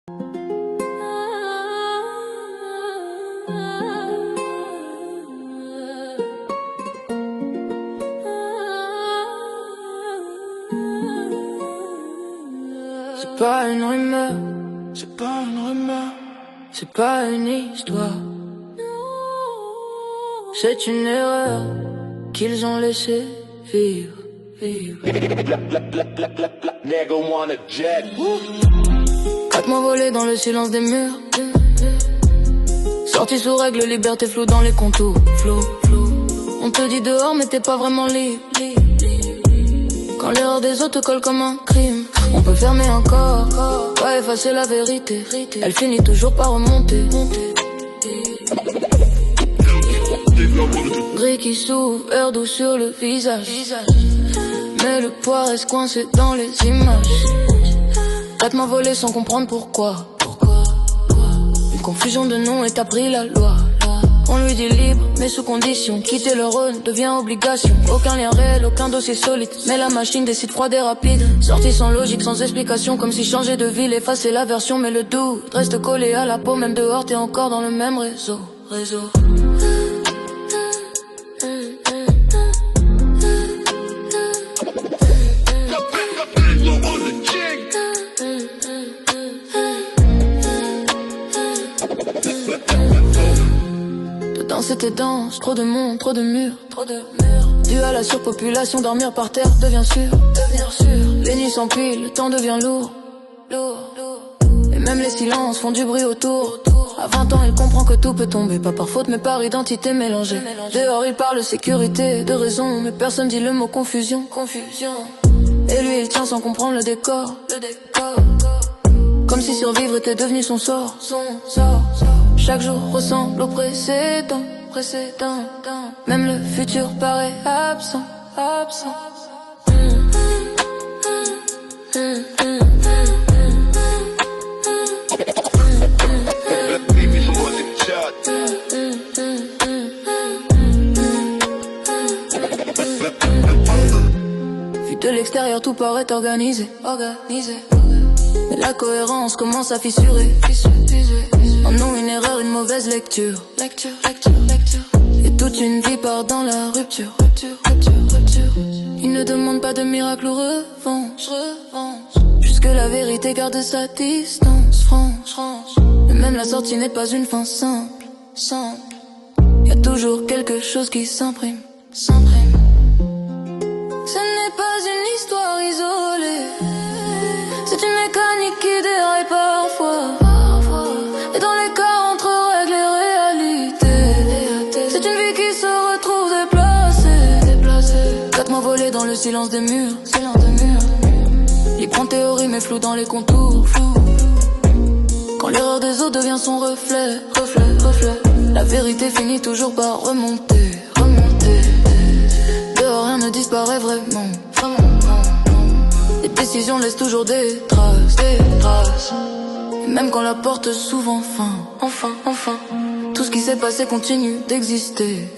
C'est pas une rumeur, c'est pas une rumeur, c'est pas une histoire. C'est une erreur qu'ils ont laissé vivre. Quatre mois volés dans le silence des murs. Sorti sous règle, liberté floue dans les contours. Flou. On te dit dehors mais t'es pas vraiment libre. Quand l'erreur des autres te colle comme un crime, on peut fermer encore, pas effacer la vérité. Elle finit toujours par remonter. Gris qui s'ouvre, air doux sur le visage. Mais le poids reste coincé dans les images. Quatre mois volés sans comprendre pourquoi. Une confusion de noms et t'as pris la loi. On lui dit libre, mais sous condition. Quitter le Rhône devient obligation. Aucun lien réel, aucun dossier solide. Mais la machine décide froide et rapide. Sortie sans logique, sans explication. Comme si changer de ville, effacer la version. Mais le doute reste collé à la peau. Même dehors, t'es encore dans le même réseau. C'était dense, trop de monde, trop de murs. Dû à la surpopulation, dormir par terre devient sûr. Les nuits s'empilent, le temps devient lourd. Et même les silences font du bruit autour. À 20 ans, il comprend que tout peut tomber, pas par faute mais par identité mélangée. Dehors, il parle sécurité, de raison, mais personne dit le mot confusion. Et lui, il tient sans comprendre le décor. Comme si survivre était devenu son sort. Chaque jour ressemble au précédent. Même le futur paraît absent. Vu de l'extérieur, tout paraît organisé. Mais la cohérence commence à fissurer. En nous, une erreur, une mauvaise lecture. Et toute une vie part dans la rupture. Il ne demande pas de miracle ou revanche. Puisque la vérité garde sa distance franche. Et même la sortie n'est pas une fin simple. Y a toujours quelque chose qui s'imprime. Ce n'est pas une histoire isolée. C'est une mécanique qui déraille parfois. Et dans l'écart entre règles et réalité, c'est une vie qui se retrouve déplacée. Quatre mois volés dans le silence des murs. Libre en théorie mais flou dans les contours. Quand l'erreur des autres devient son reflet. La vérité finit toujours par remonter. Dehors rien ne disparaît vraiment. Les décisions laissent toujours des traces. Et même quand la porte s'ouvre enfin. Tout ce qui s'est passé continue d'exister.